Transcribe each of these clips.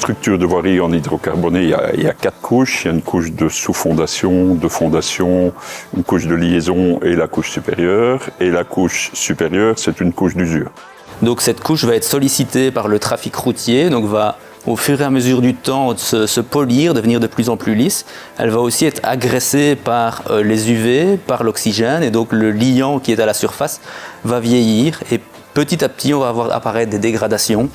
structure de voirie en hydrocarboné, il y a 4 couches. Il y a une couche de sous-fondation, de fondation, une couche de liaison et la couche supérieure. Et la couche supérieure, c'est une couche d'usure. Donc cette couche va être sollicitée par le trafic routier, donc va au fur et à mesure du temps se polir, devenir de plus en plus lisse. Elle va aussi être agressée par les UV, par l'oxygène, et donc le liant qui est à la surface va vieillir, et petit à petit on va voir apparaître des dégradations.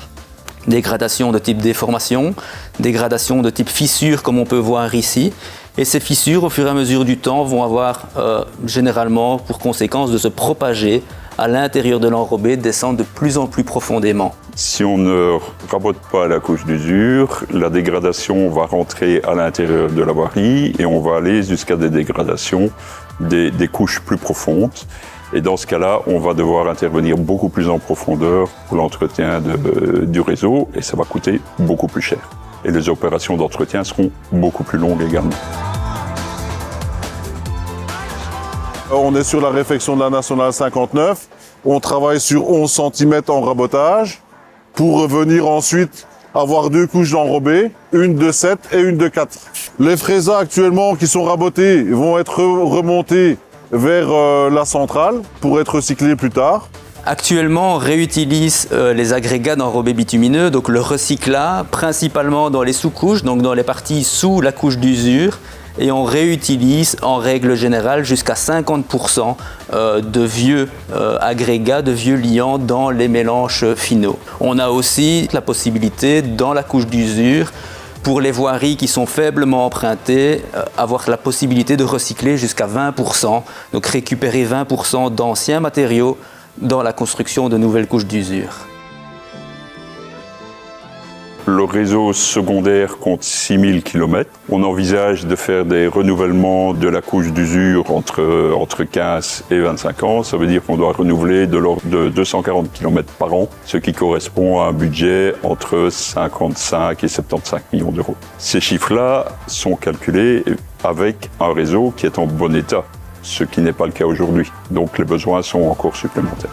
Dégradations de type déformation, dégradations de type fissure comme on peut voir ici. Et ces fissures, au fur et à mesure du temps, vont avoir généralement pour conséquence de se propager à l'intérieur de l'enrobé, descendre de plus en plus profondément. Si on ne rabote pas la couche d'usure, la dégradation va rentrer à l'intérieur de la voirie et on va aller jusqu'à des dégradations des couches plus profondes. Et dans ce cas-là, on va devoir intervenir beaucoup plus en profondeur pour l'entretien du réseau et ça va coûter beaucoup plus cher. Et les opérations d'entretien seront beaucoup plus longues également. On est sur la réfection de la Nationale 59. On travaille sur 11 cm en rabotage pour revenir ensuite avoir 2 couches d'enrobé, une de 7 et une de 4. Les fraisas actuellement qui sont rabotés vont être remontés vers la centrale pour être recyclés plus tard. Actuellement, on réutilise les agrégats d'enrobés bitumineux, donc le recyclat, principalement dans les sous-couches, donc dans les parties sous la couche d'usure, et on réutilise en règle générale jusqu'à 50% de vieux agrégats, de vieux liants dans les mélanges finaux. On a aussi la possibilité, dans la couche d'usure, pour les voiries qui sont faiblement empruntées, avoir la possibilité de recycler jusqu'à 20%, donc récupérer 20% d'anciens matériaux dans la construction de nouvelles couches d'usure. Le réseau secondaire compte 6000 km. On envisage de faire des renouvellements de la couche d'usure entre 15 et 25 ans. Ça veut dire qu'on doit renouveler de l'ordre de 240 km par an, ce qui correspond à un budget entre 55 et 75 millions d'euros. Ces chiffres-là sont calculés avec un réseau qui est en bon état, ce qui n'est pas le cas aujourd'hui. Donc les besoins sont encore supplémentaires.